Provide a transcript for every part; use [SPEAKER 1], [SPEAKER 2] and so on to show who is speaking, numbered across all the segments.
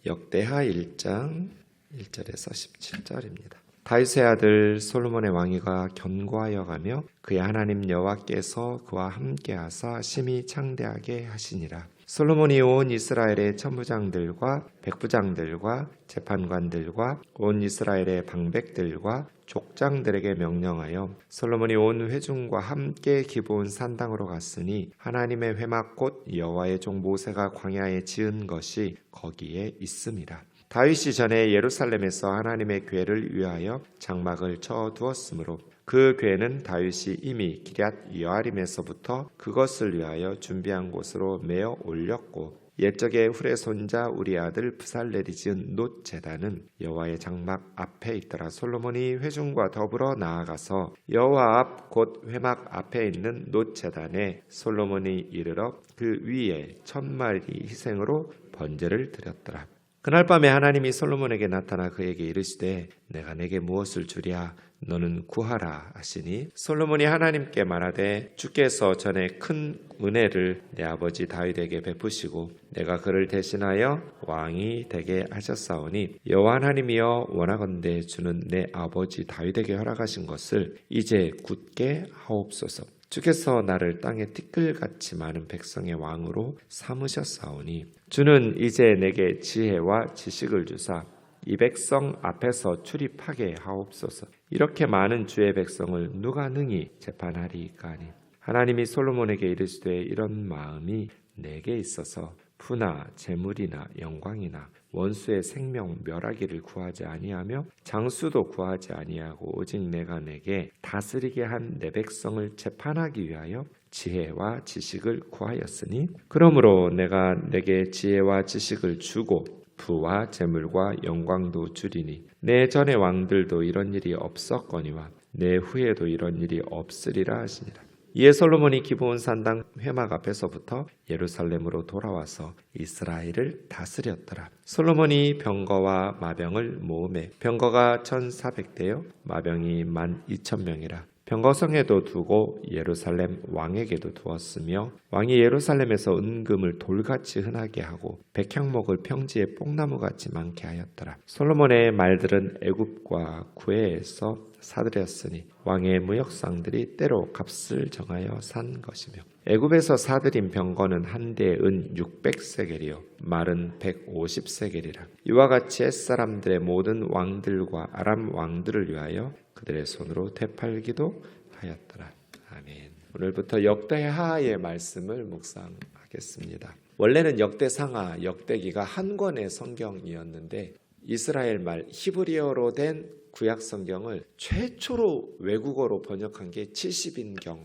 [SPEAKER 1] 역대하 1장 1절에서 17절입니다. 다윗의 아들 솔로몬의 왕위가 견고하여 가며 그의 하나님 여호와께서 그와 함께하사 심히 창대하게 하시니라. 솔로몬이 온 이스라엘의 천부장들과 백부장들과 재판관들과 온 이스라엘의 방백들과 족장들에게 명령하여 솔로몬이 온 회중과 함께 기브온 산당으로 갔으니 하나님의 회막 곧 여호와의 종 모세가 광야에 지은 것이 거기에 있음이라. 다윗이 전에 예루살렘에서 하나님의 궤를 위하여 장막을 쳐 두었으므로 그 궤는 다윗이 이미 기럇 여아림에서부터 그것을 위하여 준비한 곳으로 메어 올렸고 옛적에 훌의 손자 우리 아들 브살렐이 지은 놋 제단은 여호와의 장막 앞에 있더라. 솔로몬이 회중과 더불어 나아가서 여호와 앞 곧 회막 앞에 있는 놋 제단에 솔로몬이 이르러 그 위에 1000마리 희생으로 번제를 드렸더라. 그날 밤에 하나님이 솔로몬에게 나타나 그에게 이르시되 내가 내게 무엇을 주랴 너는 구하라 하시니 솔로몬이 하나님께 말하되 주께서 전에 큰 은혜를 내 아버지 다윗에게 베푸시고 내가 그를 대신하여 왕이 되게 하셨사오니 여호와 하나님이여 원하건대 주는 내 아버지 다윗에게 허락하신 것을 이제 굳게 하옵소서. 주께서 나를 땅에 티끌같이 많은 백성의 왕으로 삼으셨사오니 주는 이제 내게 지혜와 지식을 주사 이 백성 앞에서 출입하게 하옵소서. 이렇게 많은 주의 백성을 누가 능히 재판하리이까 하니 하나님이 솔로몬에게 이르시되 이런 마음이 내게 있어서 부나 재물이나 영광이나 원수의 생명 멸하기를 구하지 아니하며 장수도 구하지 아니하고 오직 내가 내게 다스리게 한 내 백성을 재판하기 위하여 지혜와 지식을 구하였으니 그러므로 내가 내게 지혜와 지식을 주고 부와 재물과 영광도 주리니 내 전의 왕들도 이런 일이 없었거니와 내 후에도 이런 일이 없으리라 하시니라. 이에 솔로몬이 기브온 산당 회막 앞에서부터 예루살렘으로 돌아와서 이스라엘을 다스렸더라. 솔로몬이 병거와 마병을 모으매 병거가 1400대요 마병이 12,000명이라. 병거성에도 두고 예루살렘 왕에게도 두었으며 왕이 예루살렘에서 은금을 돌같이 흔하게 하고 백향목을 평지에 뽕나무같이 많게 하였더라. 솔로몬의 말들은 애굽과 구해에서 사들였으니 왕의 무역상들이 때로 값을 정하여 산 것이며 애굽에서 사들인 병거는 한 대에 은 600세겔이요 말은 150세겔이라. 이와 같이 햇사람들의 모든 왕들과 아람 왕들을 위하여 그들의 손으로 되팔기도 하였더라. 아멘. 오늘부터 역대하의 말씀을 묵상하겠습니다. 원래는 역대상하, 역대기가 한 권의 성경이었는데 이스라엘 말 히브리어로 된 구약 성경을 최초로 외국어로 번역한 게 70인경,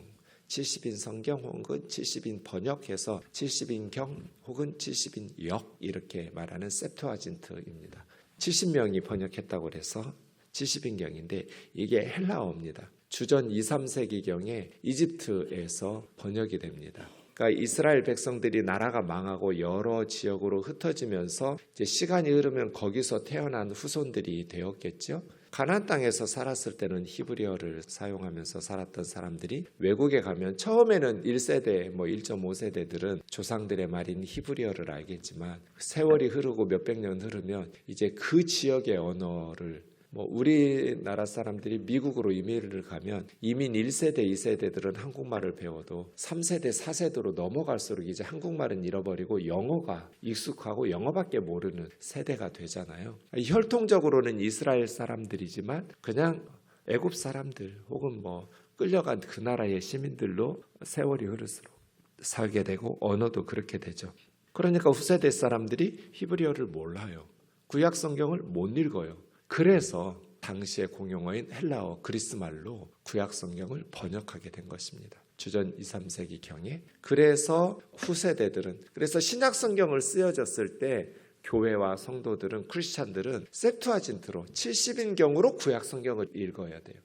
[SPEAKER 1] 70인 성경 혹은 70인 번역해서 70인경 혹은 70인역 이렇게 말하는 셉투아진트입니다. 70명이 번역했다고 해서 70인경인데 이게 헬라어입니다. 주전 2, 3세기경에 이집트에서 번역이 됩니다. 그러니까 이스라엘 백성들이 나라가 망하고 여러 지역으로 흩어지면서 이제 시간이 흐르면 거기서 태어난 후손들이 되었겠죠. 가나안 땅에서 살았을 때는 히브리어를 사용하면서 살았던 사람들이 외국에 가면 처음에는 1세대, 1.5세대들은 조상들의 말인 히브리어를 알겠지만 세월이 흐르고 몇백 년 흐르면 이제 그 지역의 언어를 우리나라 사람들이 미국으로 이민을 가면 이민 1세대, 2세대들은 한국말을 배워도 3세대, 4세대로 넘어갈수록 이제 한국말은 잃어버리고 영어가 익숙하고 영어밖에 모르는 세대가 되잖아요. 혈통적으로는 이스라엘 사람들이지만 그냥 애굽 사람들 혹은 끌려간 그 나라의 시민들로 세월이 흐를수록 살게 되고 언어도 그렇게 되죠. 그러니까 후세대 사람들이 히브리어를 몰라요. 구약 성경을 못 읽어요. 그래서 당시의 공용어인 헬라어 그리스말로 구약 성경을 번역하게 된 것입니다. 주전 2, 3세기 경에. 그래서 후세대들은 그래서 신약 성경을 쓰여졌을 때 교회와 성도들은 크리스찬들은 셉투아진트로 70인경으로 구약 성경을 읽어야 돼요.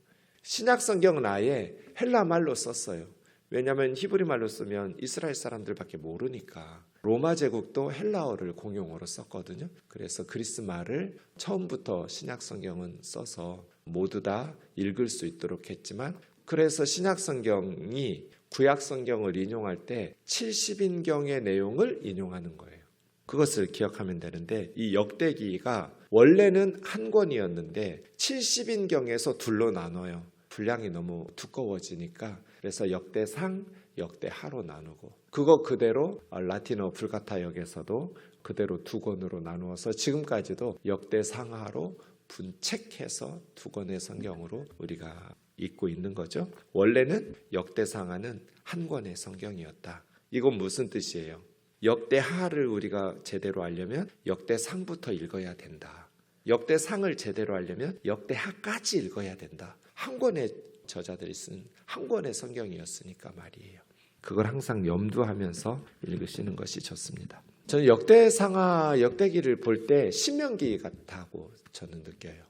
[SPEAKER 1] 신약 성경은 아예 헬라 말로 썼어요. 왜냐하면 히브리 말로 쓰면 이스라엘 사람들밖에 모르니까. 로마 제국도 헬라어를 공용어로 썼거든요. 그래서 그리스 말을 처음부터 신약 성경은 써서 모두 다 읽을 수 있도록 했지만 그래서 신약 성경이 구약 성경을 인용할 때 70인경의 내용을 인용하는 거예요. 그것을 기억하면 되는데, 이 역대기가 원래는 한 권이었는데 70인경에서 둘로 나눠요. 분량이 너무 두꺼워지니까. 그래서 역대상, 역대하로 나누고, 그거 그대로 라틴어 불가타역에서도 그대로 두 권으로 나누어서 지금까지도 역대상하로 분책해서 두 권의 성경으로 우리가 읽고 있는 거죠. 원래는 역대상하는 한 권의 성경이었다. 이건 무슨 뜻이에요? 역대하를 우리가 제대로 알려면 역대상부터 읽어야 된다. 역대상을 제대로 알려면 역대하까지 읽어야 된다. 한 권의 저자들이 쓴 한 권의 성경이었으니까 말이에요. 그걸 항상 염두하면서 읽으시는 것이 좋습니다. 저는 역대상하, 역대기를 볼 때 신명기 같다고 저는 느껴요.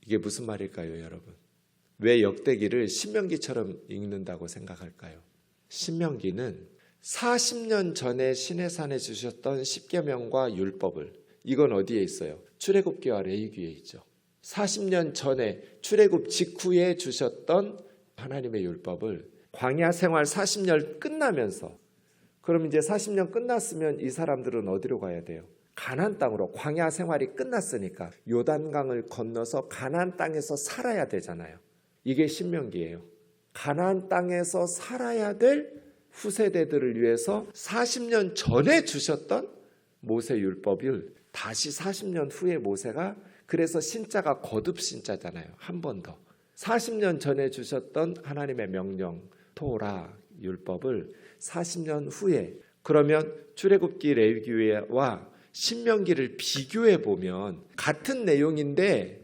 [SPEAKER 1] 이게 무슨 말일까요, 여러분? 왜 역대기를 신명기처럼 읽는다고 생각할까요? 신명기는 40년 전에 시내산에 주셨던 십계명과 율법을, 이건 어디에 있어요? 출애굽기와 레위기에 있죠. 40년 전에 출애굽 직후에 주셨던 하나님의 율법을 광야 생활 40년 끝나면서, 그럼 이제 40년 끝났으면 이 사람들은 어디로 가야 돼요? 가나안 땅으로. 광야 생활이 끝났으니까 요단강을 건너서 가나안 땅에서 살아야 되잖아요. 이게 신명기예요. 가나안 땅에서 살아야 될 후세대들을 위해서 40년 전에 주셨던 모세 율법을 다시 40년 후에 모세가, 그래서 신자가 거듭 신자잖아요. 한 번 더 40년 전에 주셨던 하나님의 명령 토라 율법을 40년 후에, 그러면 출애굽기 레위기와 신명기를 비교해 보면 같은 내용인데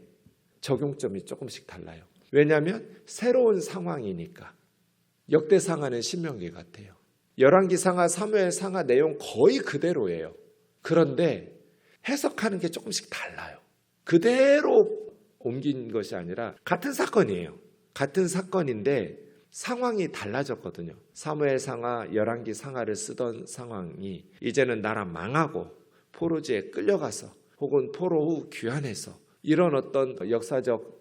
[SPEAKER 1] 적용점이 조금씩 달라요. 왜냐하면 새로운 상황이니까. 역대상하는 신명기 같아요. 열왕기상하, 사무엘상하 내용 거의 그대로예요. 그런데 해석하는 게 조금씩 달라요. 그대로 옮긴 것이 아니라 같은 사건이에요. 같은 사건인데 상황이 달라졌거든요. 사무엘상하, 열왕기상하를 쓰던 상황이 이제는 나라 망하고 포로지에 끌려가서 혹은 포로 후 귀환해서 이런 어떤 역사적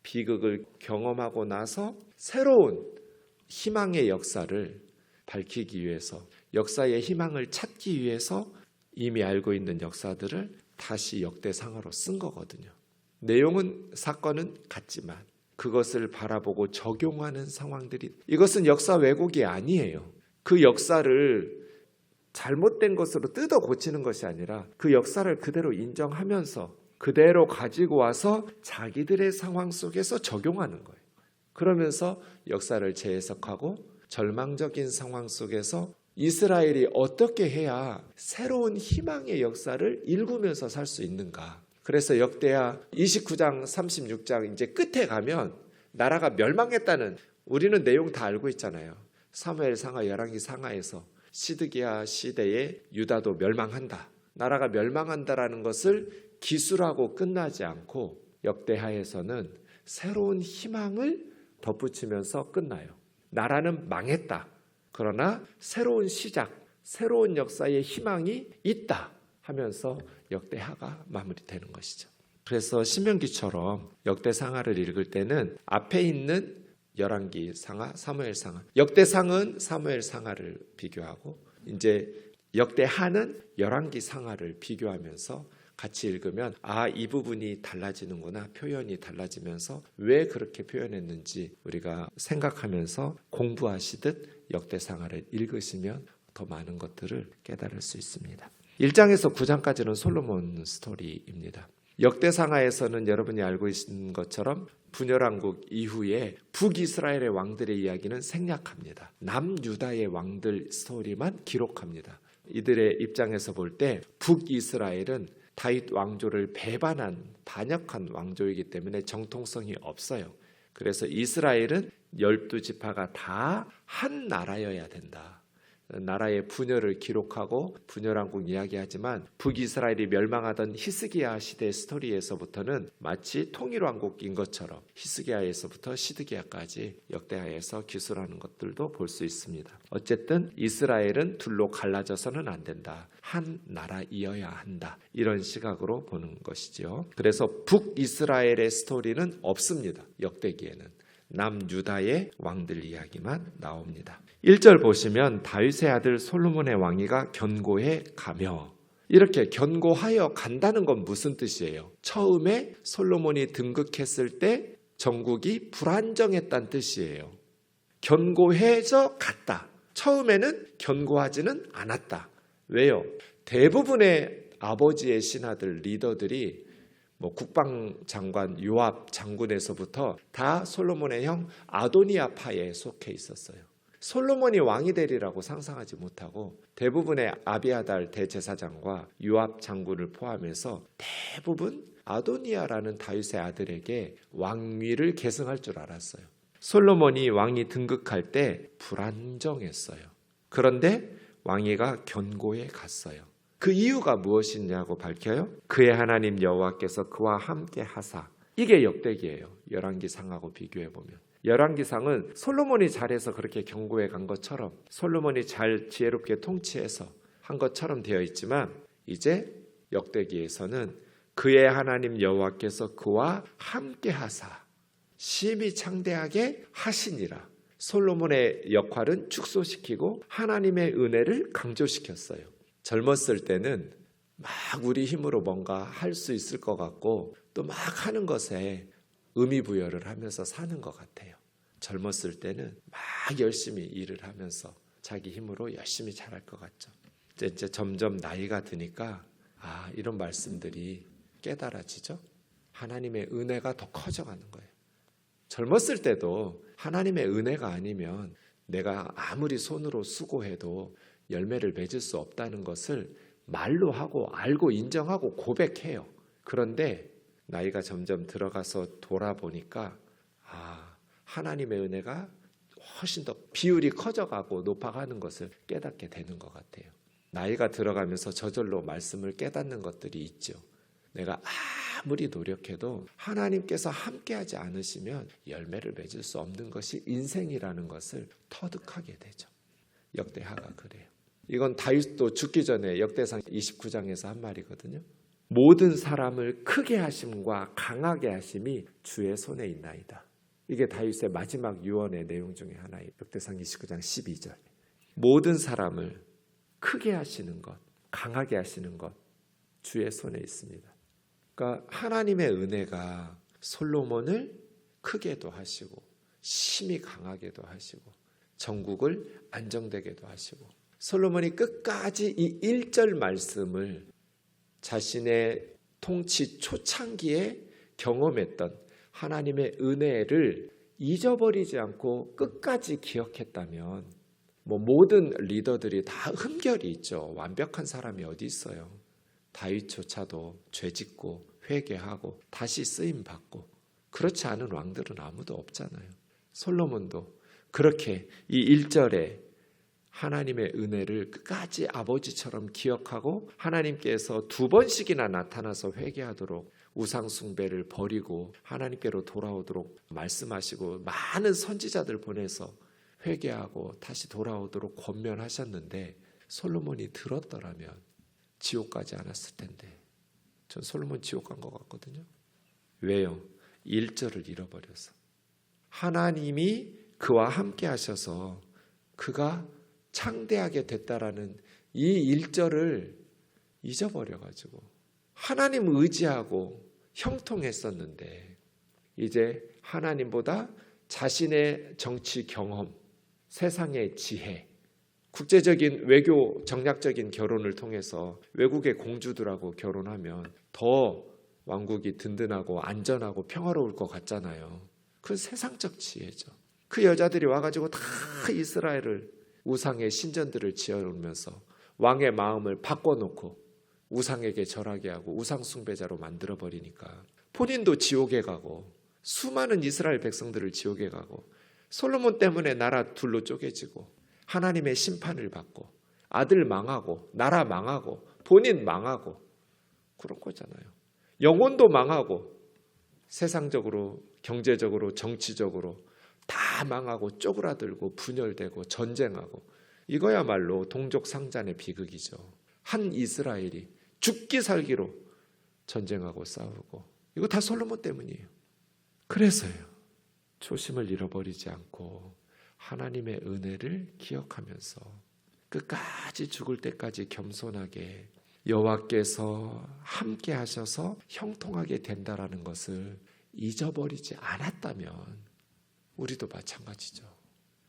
[SPEAKER 1] 비극을 경험하고 나서 새로운 희망의 역사를 밝히기 위해서, 역사의 희망을 찾기 위해서 이미 알고 있는 역사들을 다시 역대상하로 쓴 거거든요. 내용은, 사건은 같지만 그것을 바라보고 적용하는 상황들이, 이것은 역사 왜곡이 아니에요. 그 역사를 잘못된 것으로 뜯어 고치는 것이 아니라 그 역사를 그대로 인정하면서 그대로 가지고 와서 자기들의 상황 속에서 적용하는 거예요. 그러면서 역사를 재해석하고 절망적인 상황 속에서 이스라엘이 어떻게 해야 새로운 희망의 역사를 일구면서 살 수 있는가. 그래서 역대하 29장 36장 이제 끝에 가면 나라가 멸망했다는, 우리는 내용 다 알고 있잖아요. 사무엘 상하, 열왕기 상하에서 시드기야 시대에 유다도 멸망한다, 나라가 멸망한다라는 것을 기술하고 끝나지 않고 역대하에서는 새로운 희망을 덧붙이면서 끝나요. 나라는 망했다. 그러나 새로운 시작, 새로운 역사의 희망이 있다 하면서 역대하가 마무리되는 것이죠. 그래서 신명기처럼 역대상하를 읽을 때는 앞에 있는 열왕기 상하, 사무엘 상하, 역대상은 사무엘 상하를 비교하고 이제 역대하는 열왕기 상하를 비교하면서 같이 읽으면 이 부분이 달라지는구나, 표현이 달라지면서 왜 그렇게 표현했는지 우리가 생각하면서 공부하시듯 역대상하를 읽으시면 더 많은 것들을 깨달을 수 있습니다. 1장에서 9장까지는 솔로몬 스토리입니다. 역대상하에서는 여러분이 알고 있는 것처럼 분열왕국 이후에 북이스라엘의 왕들의 이야기는 생략합니다. 남유다의 왕들 스토리만 기록합니다. 이들의 입장에서 볼 때 북이스라엘은 다윗 왕조를 배반한, 반역한 왕조이기 때문에 정통성이 없어요. 그래서 이스라엘은 12지파가 다 한 나라여야 된다. 나라의 분열을 기록하고 분열왕국 이야기하지만 북이스라엘이 멸망하던 히스기야 시대 스토리에서부터는 마치 통일왕국인 것처럼 히스기야에서부터 시드기야까지 역대하에서 기술하는 것들도 볼 수 있습니다. 어쨌든 이스라엘은 둘로 갈라져서는 안 된다. 한 나라이어야 한다. 이런 시각으로 보는 것이죠. 그래서 북이스라엘의 스토리는 없습니다. 역대기에는. 남유다의 왕들 이야기만 나옵니다. 1절 보시면 다윗의 아들 솔로몬의 왕위가 견고해 가며, 이렇게 견고하여 간다는 건 무슨 뜻이에요? 처음에 솔로몬이 등극했을 때 정국이 불안정했다는 뜻이에요. 견고해져 갔다. 처음에는 견고하지는 않았다. 왜요? 대부분의 아버지의 신하들, 리더들이 국방장관 요압 장군에서부터 다 솔로몬의 형 아도니아파에 속해 있었어요. 솔로몬이 왕이 되리라고 상상하지 못하고 대부분의 아비아달 대제사장과 요압 장군을 포함해서 대부분 아도니아라는 다윗의 아들에게 왕위를 계승할 줄 알았어요. 솔로몬이 왕이 등극할 때 불안정했어요. 그런데 왕위가 견고해 갔어요. 그 이유가 무엇이냐고 밝혀요. 그의 하나님 여호와께서 그와 함께 하사. 이게 역대기예요. 열왕기상하고 비교해보면. 열왕기상은 솔로몬이 잘해서 그렇게 견고해 간 것처럼, 솔로몬이 잘 지혜롭게 통치해서 한 것처럼 되어 있지만, 이제 역대기에서는 그의 하나님 여호와께서 그와 함께 하사 심히 창대하게 하시니라. 솔로몬의 역할은 축소시키고 하나님의 은혜를 강조시켰어요. 젊었을 때는 막 우리 힘으로 뭔가 할 수 있을 것 같고 또 막 하는 것에 의미 부여를 하면서 사는 것 같아요. 젊었을 때는 막 열심히 일을 하면서 자기 힘으로 열심히 잘할 것 같죠. 이제 점점 나이가 드니까 이런 말씀들이 깨달아지죠. 하나님의 은혜가 더 커져가는 거예요. 젊었을 때도 하나님의 은혜가 아니면 내가 아무리 손으로 수고해도 열매를 맺을 수 없다는 것을 말로 하고 알고 인정하고 고백해요. 그런데 나이가 점점 들어가서 돌아보니까 하나님의 은혜가 훨씬 더 비율이 커져가고 높아가는 것을 깨닫게 되는 것 같아요. 나이가 들어가면서 저절로 말씀을 깨닫는 것들이 있죠. 내가 아무리 노력해도 하나님께서 함께하지 않으시면 열매를 맺을 수 없는 것이 인생이라는 것을 터득하게 되죠. 역대하가 그래요. 이건 다윗도 죽기 전에 역대상 29장에서 한 말이거든요. 모든 사람을 크게 하심과 강하게 하심이 주의 손에 있나이다. 이게 다윗의 마지막 유언의 내용 중에 하나예요. 역대상 29장 12절. 모든 사람을 크게 하시는 것, 강하게 하시는 것 주의 손에 있습니다. 그러니까 하나님의 은혜가 솔로몬을 크게도 하시고 심히 강하게도 하시고 정국을 안정되게도 하시고, 솔로몬이 끝까지 이 1절 말씀을 자신의 통치 초창기에 경험했던 하나님의 은혜를 잊어버리지 않고 끝까지 기억했다면 모든 리더들이 다 흠결이 있죠. 완벽한 사람이 어디 있어요. 다윗조차도 죄짓고 회개하고 다시 쓰임받고, 그렇지 않은 왕들은 아무도 없잖아요. 솔로몬도 그렇게 이 1절에 하나님의 은혜를 끝까지 아버지처럼 기억하고 하나님께서 2번씩이나 나타나서 회개하도록, 우상 숭배를 버리고 하나님께로 돌아오도록 말씀하시고 많은 선지자들 보내서 회개하고 다시 돌아오도록 권면하셨는데, 솔로몬이 들었더라면 지옥 가지 않았을 텐데. 전 솔로몬 지옥 간 것 같거든요. 왜요? 1절을 잃어버려서. 하나님이 그와 함께 하셔서 그가 창대하게 됐다라는 이 1절을 잊어버려가지고 하나님 의지하고 형통했었는데, 이제 하나님보다 자신의 정치 경험, 세상의 지혜, 국제적인 외교 정략적인 결혼을 통해서 외국의 공주들하고 결혼하면 더 왕국이 든든하고 안전하고 평화로울 것 같잖아요. 그 세상적 지혜죠. 그 여자들이 와가지고 다 이스라엘을 우상의 신전들을 지어놓으면서 왕의 마음을 바꿔놓고 우상에게 절하게 하고 우상 숭배자로 만들어버리니까 본인도 지옥에 가고 수많은 이스라엘 백성들을 지옥에 가고, 솔로몬 때문에 나라 둘로 쪼개지고 하나님의 심판을 받고 아들 망하고 나라 망하고 본인 망하고 그런 거잖아요. 영혼도 망하고 세상적으로 경제적으로 정치적으로 다 망하고 쪼그라들고 분열되고 전쟁하고, 이거야말로 동족상잔의 비극이죠. 한 이스라엘이 죽기 살기로 전쟁하고 싸우고, 이거 다 솔로몬 때문이에요. 그래서요, 초심을 잃어버리지 않고 하나님의 은혜를 기억하면서 끝까지 죽을 때까지 겸손하게 여호와께서 함께 하셔서 형통하게 된다라는 것을 잊어버리지 않았다면 우리도 마찬가지죠.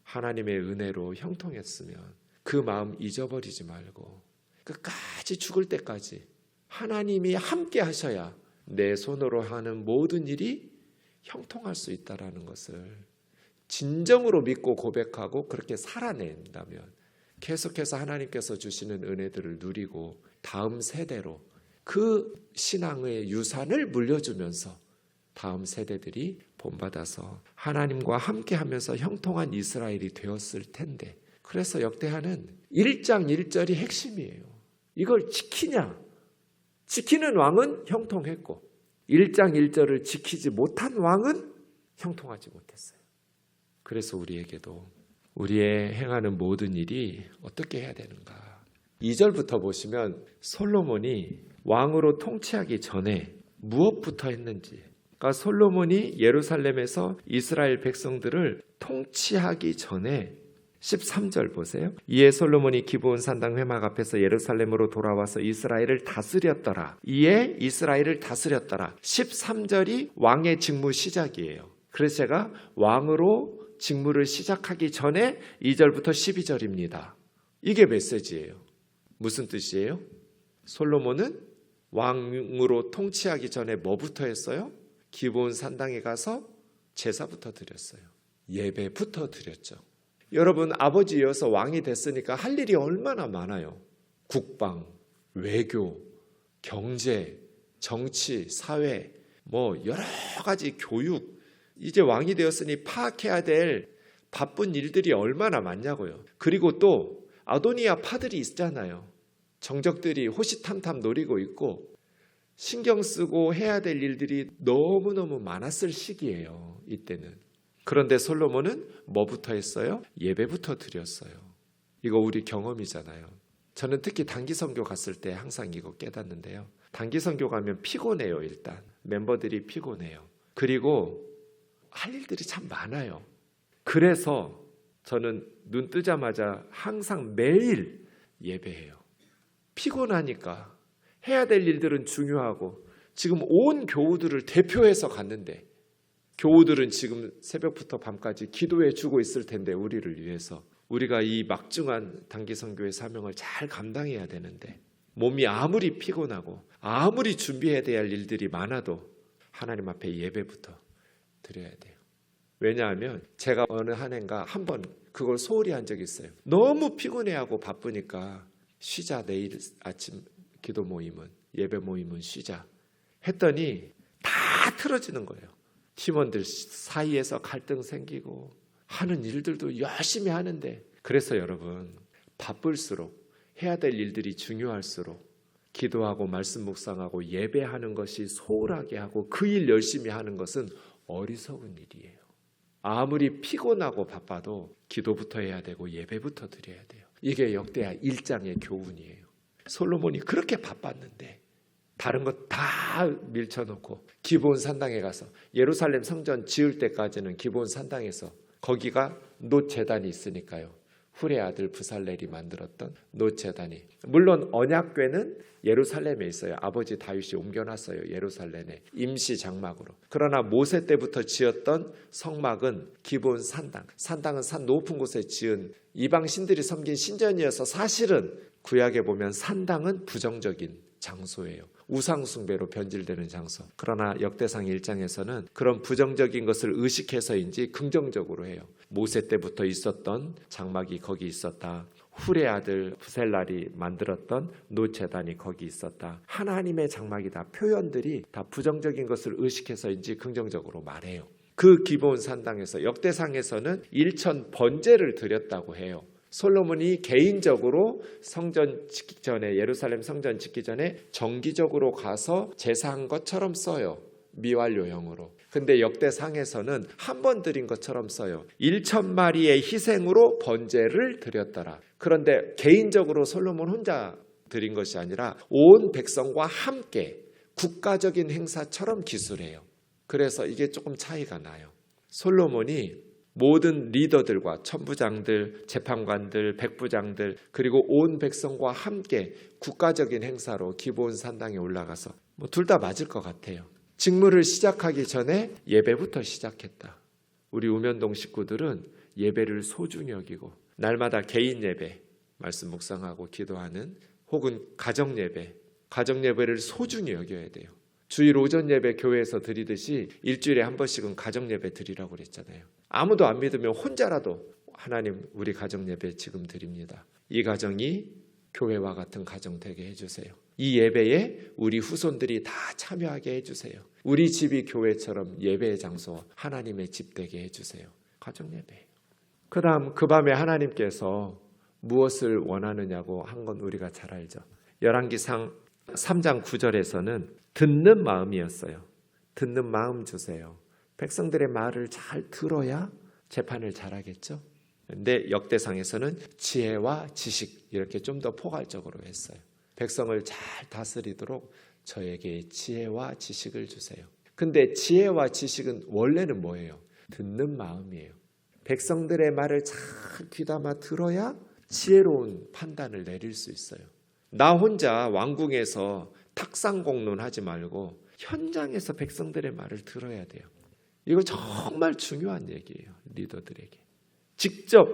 [SPEAKER 1] 하나님의 은혜로 형통했으면 그 마음 잊어버리지 말고 끝까지 죽을 때까지 하나님이 함께 하셔야 내 손으로 하는 모든 일이 형통할 수 있다라는 것을 진정으로 믿고 고백하고 그렇게 살아낸다면 계속해서 하나님께서 주시는 은혜들을 누리고 다음 세대로 그 신앙의 유산을 물려주면서 다음 세대들이 본받아서 하나님과 함께하면서 형통한 이스라엘이 되었을 텐데, 그래서 역대하는 1장 1절이 핵심이에요. 이걸 지키냐? 지키는 왕은 형통했고 1장 1절을 지키지 못한 왕은 형통하지 못했어요. 그래서 우리에게도 우리의 행하는 모든 일이 어떻게 해야 되는가? 2절부터 보시면 솔로몬이 왕으로 통치하기 전에 무엇부터 했는지, 그러니까 솔로몬이 예루살렘에서 이스라엘 백성들을 통치하기 전에 13절 보세요. 이에 솔로몬이 기브온 산당 회막 앞에서 예루살렘으로 돌아와서 이스라엘을 다스렸더라. 이에 이스라엘을 다스렸더라. 13절이 왕의 직무 시작이에요. 그래서 제가 왕으로 직무를 시작하기 전에 2절부터 12절입니다. 이게 메시지예요. 무슨 뜻이에요? 솔로몬은 왕으로 통치하기 전에 뭐부터 했어요? 기브온 산당에 가서 제사부터 드렸어요. 예배부터 드렸죠. 여러분, 아버지여서 왕이 됐으니까 할 일이 얼마나 많아요. 국방, 외교, 경제, 정치, 사회, 여러 가지 교육, 이제 왕이 되었으니 파악해야 될 바쁜 일들이 얼마나 많냐고요. 그리고 또 아도니아 파들이 있잖아요. 정적들이 호시탐탐 노리고 있고 신경 쓰고 해야 될 일들이 너무너무 많았을 시기예요. 이때는. 그런데 솔로몬은 뭐부터 했어요? 예배부터 드렸어요. 이거 우리 경험이잖아요. 저는 특히 단기 선교 갔을 때 항상 이거 깨닫는데요. 단기 선교 가면 피곤해요. 일단 멤버들이 피곤해요. 그리고 할 일들이 참 많아요. 그래서 저는 눈 뜨자마자 항상 매일 예배해요. 피곤하니까 해야 될 일들은 중요하고, 지금 온 교우들을 대표해서 갔는데 교우들은 지금 새벽부터 밤까지 기도해 주고 있을 텐데, 우리를 위해서 우리가 이 막중한 단기 선교의 사명을 잘 감당해야 되는데, 몸이 아무리 피곤하고 아무리 준비해야 될 일들이 많아도 하나님 앞에 예배부터 드려야 돼요. 왜냐하면 제가 어느 한 해인가 한번 그걸 소홀히 한 적이 있어요. 너무 피곤해하고 바쁘니까 쉬자, 내일 아침 기도 모임은, 예배 모임은 쉬자 했더니 다 틀어지는 거예요. 팀원들 사이에서 갈등 생기고 하는 일들도 열심히 하는데, 그래서 여러분, 바쁠수록 해야 될 일들이 중요할수록 기도하고 말씀 묵상하고 예배하는 것이 소홀하게 하고 그 일 열심히 하는 것은 어리석은 일이에요. 아무리 피곤하고 바빠도 기도부터 해야 되고 예배부터 드려야 돼요. 이게 역대하 1장의 교훈이에요. 솔로몬이 그렇게 바빴는데 다른 것 다 밀쳐놓고 기브온 산당에 가서, 예루살렘 성전 지을 때까지는 기브온 산당에서, 거기가 놋 제단이 있으니까요. 훌의 아들 부살렐이 만들었던 놋 제단이, 물론 언약궤는 예루살렘에 있어요. 아버지 다윗이 옮겨놨어요. 예루살렘에 임시 장막으로. 그러나 모세 때부터 지었던 성막은 기브온 산당, 산당은 산 높은 곳에 지은 이방 신들이 섬긴 신전이어서 사실은 구약에 보면 산당은 부정적인 장소예요. 우상 숭배로 변질되는 장소. 그러나 역대상 1장에서는 그런 부정적인 것을 의식해서인지 긍정적으로 해요. 모세 때부터 있었던 장막이 거기 있었다. 훌의 아들 부셀랄이 만들었던 놋 제단이 거기 있었다. 하나님의 장막이다. 표현들이 다 부정적인 것을 의식해서인지 긍정적으로 말해요. 그 기브온 산당에서 역대상에서는 1천 번제를 드렸다고 해요. 솔로몬이 개인적으로 성전 짓기 전에, 예루살렘 성전 짓기 전에 정기적으로 가서 제사한 것처럼 써요. 미완료형으로. 근데 역대상에서는 한 번 드린 것처럼 써요. 1,000마리의 희생으로 번제를 드렸더라. 그런데 개인적으로 솔로몬 혼자 드린 것이 아니라 온 백성과 함께 국가적인 행사처럼 기술해요. 그래서 이게 조금 차이가 나요. 솔로몬이 모든 리더들과 천부장들, 재판관들, 백부장들 그리고 온 백성과 함께 국가적인 행사로 기브온 산당에 올라가서 둘 다 맞을 것 같아요. 직무를 시작하기 전에 예배부터 시작했다. 우리 우면동 식구들은 예배를 소중히 여기고 날마다 개인 예배, 말씀 묵상하고 기도하는 혹은 가정 예배를 소중히 여겨야 돼요. 주일 오전 예배 교회에서 드리듯이 일주일에 한 번씩은 가정 예배 드리라고 그랬잖아요. 아무도 안 믿으면 혼자라도 하나님 우리 가정 예배 지금 드립니다. 이 가정이 교회와 같은 가정 되게 해주세요. 이 예배에 우리 후손들이 다 참여하게 해주세요. 우리 집이 교회처럼 예배의 장소 하나님의 집 되게 해주세요. 가정 예배. 그 다음 그 밤에 하나님께서 무엇을 원하느냐고 한 건 우리가 잘 알죠. 열왕기상 3장 9절에서는 듣는 마음이었어요. 듣는 마음 주세요. 백성들의 말을 잘 들어야 재판을 잘하겠죠. 근데 역대상에서는 지혜와 지식 이렇게 좀 더 포괄적으로 했어요. 백성을 잘 다스리도록 저에게 지혜와 지식을 주세요. 근데 지혜와 지식은 원래는 뭐예요? 듣는 마음이에요. 백성들의 말을 잘 귀담아 들어야 지혜로운 판단을 내릴 수 있어요. 나 혼자 왕궁에서 탁상공론하지 말고 현장에서 백성들의 말을 들어야 돼요. 이거 정말 중요한 얘기예요. 리더들에게. 직접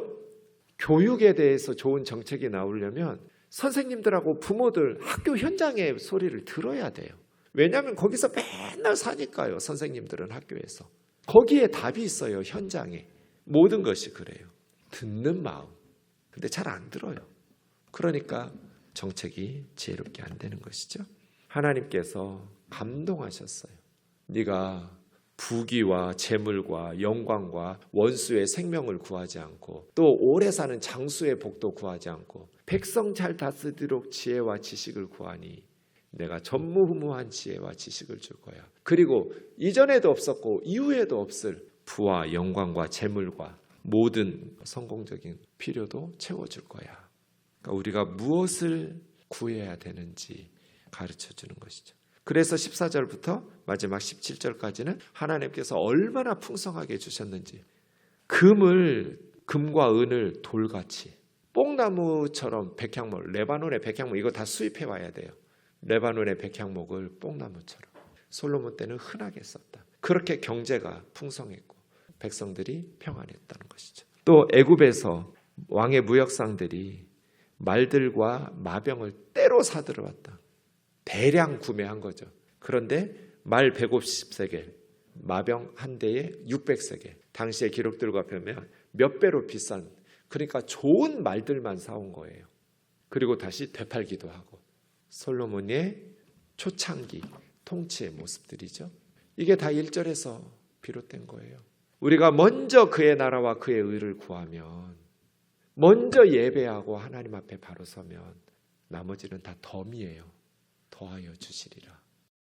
[SPEAKER 1] 교육에 대해서 좋은 정책이 나오려면 선생님들하고 부모들 학교 현장의 소리를 들어야 돼요. 왜냐하면 거기서 맨날 사니까요. 선생님들은 학교에서. 거기에 답이 있어요. 현장에. 모든 것이 그래요. 듣는 마음. 근데 잘 안 들어요. 그러니까 정책이 지혜롭게 안 되는 것이죠. 하나님께서 감동하셨어요. 네가 부귀와 재물과 영광과 원수의 생명을 구하지 않고 또 오래 사는 장수의 복도 구하지 않고 백성 잘 다스리도록 지혜와 지식을 구하니 내가 전무후무한 지혜와 지식을 줄 거야. 그리고 이전에도 없었고 이후에도 없을 부와 영광과 재물과 모든 성공적인 필요도 채워줄 거야. 그러니까 우리가 무엇을 구해야 되는지 가르쳐주는 것이죠. 그래서 14절부터 마지막 17절까지는 하나님께서 얼마나 풍성하게 주셨는지 금과 은을 돌같이 뽕나무처럼 백향목, 레바논의 백향목 이거 다 수입해 와야 돼요. 레바논의 백향목을 뽕나무처럼 솔로몬 때는 흔하게 썼다. 그렇게 경제가 풍성했고 백성들이 평안했다는 것이죠. 또 애굽에서 왕의 무역상들이 말들과 마병을 때로 사들어왔다. 대량 구매한 거죠. 그런데 말 150세겔, 마병 한 대에 600세겔. 당시의 기록들과 보면 몇 배로 비싼, 그러니까 좋은 말들만 사온 거예요. 그리고 다시 되팔기도 하고. 솔로몬의 초창기 통치의 모습들이죠. 이게 다 1절에서 비롯된 거예요. 우리가 먼저 그의 나라와 그의 의를 구하면, 먼저 예배하고 하나님 앞에 바로 서면 나머지는 다 덤이에요. 더하여 주시리라.